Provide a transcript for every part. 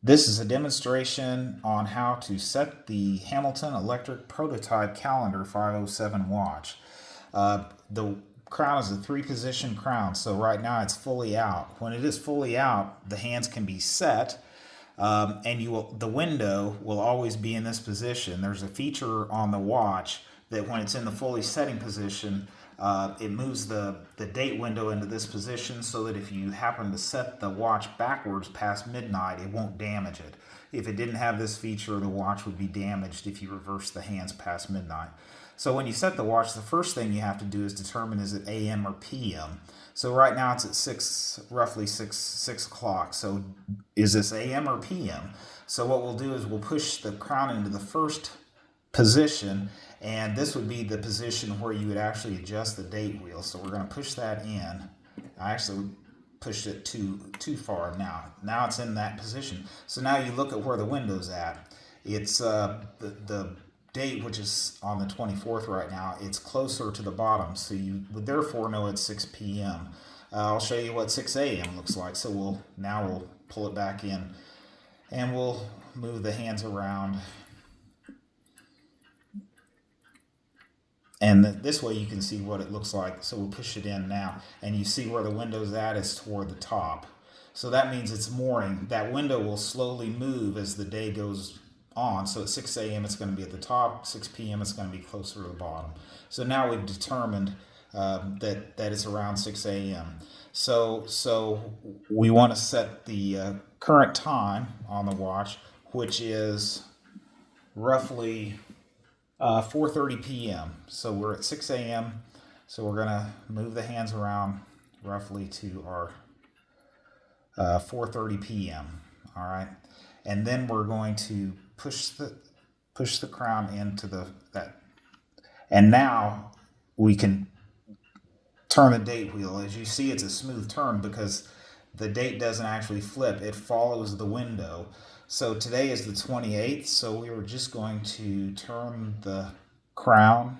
This is a demonstration on how to set the Hamilton Electric Prototype Calendar 507 watch. The crown is a 3-position crown, so right now it's fully out. When it is fully out, the hands can be set, and the window will always be in this position. There's a feature on the watch that when it's in the fully setting position, it moves the date window into this position so that if you happen to set the watch backwards past midnight, it won't damage it. If it didn't have this feature, the watch would be damaged if you reverse the hands past midnight. So when you set the watch, the first thing you have to do is determine is it AM or PM. So right now it's at roughly 6 o'clock. So is this AM or PM? So what we'll do is we'll push the crown into the first position, and this would be the position where you would actually adjust the date wheel. So we're going to push that in. I actually pushed it too far now. Now it's in that position. So now you look at where the window's at. It's the date, which is on the 24th right now. It's closer to the bottom, so you would therefore know it's 6 p.m. I'll show you what 6 a.m. looks like. So we'll pull it back in, and we'll move the hands around. And this way you can see what it looks like. So we'll push it in now, and you see where the window's at is toward the top. So that means it's mooring. That window will slowly move as the day goes on. So at 6 a.m. it's going to be at the top, 6 p.m. it's going to be closer to the bottom. So now we've determined that it's around 6 a.m. So we want to set the current time on the watch, which is roughly 4:30 p.m. So we're at 6 a.m. So we're gonna move the hands around roughly to our 4:30 p.m. All right, and then we're going to push the crown into that, and now we can turn the date wheel. As you see, it's a smooth turn because the date doesn't actually flip; it follows the window. So today is the 28th, so we were just going to turn the crown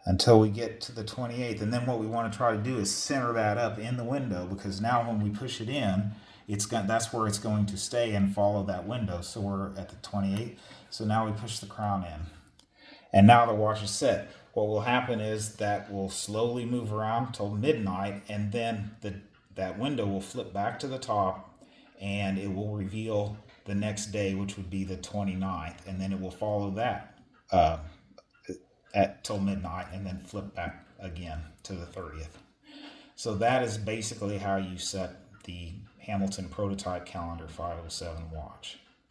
until we get to the 28th. And then what we want to try to do is center that up in the window, because now when we push it in, that's where it's going to stay and follow that window. So we're at the 28th. So now we push the crown in. And now the watch is set. What will happen is that we'll slowly move around till midnight, and then that window will flip back to the top, and it will reveal the next day, which would be the 29th, and then it will follow that till midnight, and then flip back again to the 30th. So that is basically how you set the Hamilton Prototype Calendar 507 watch.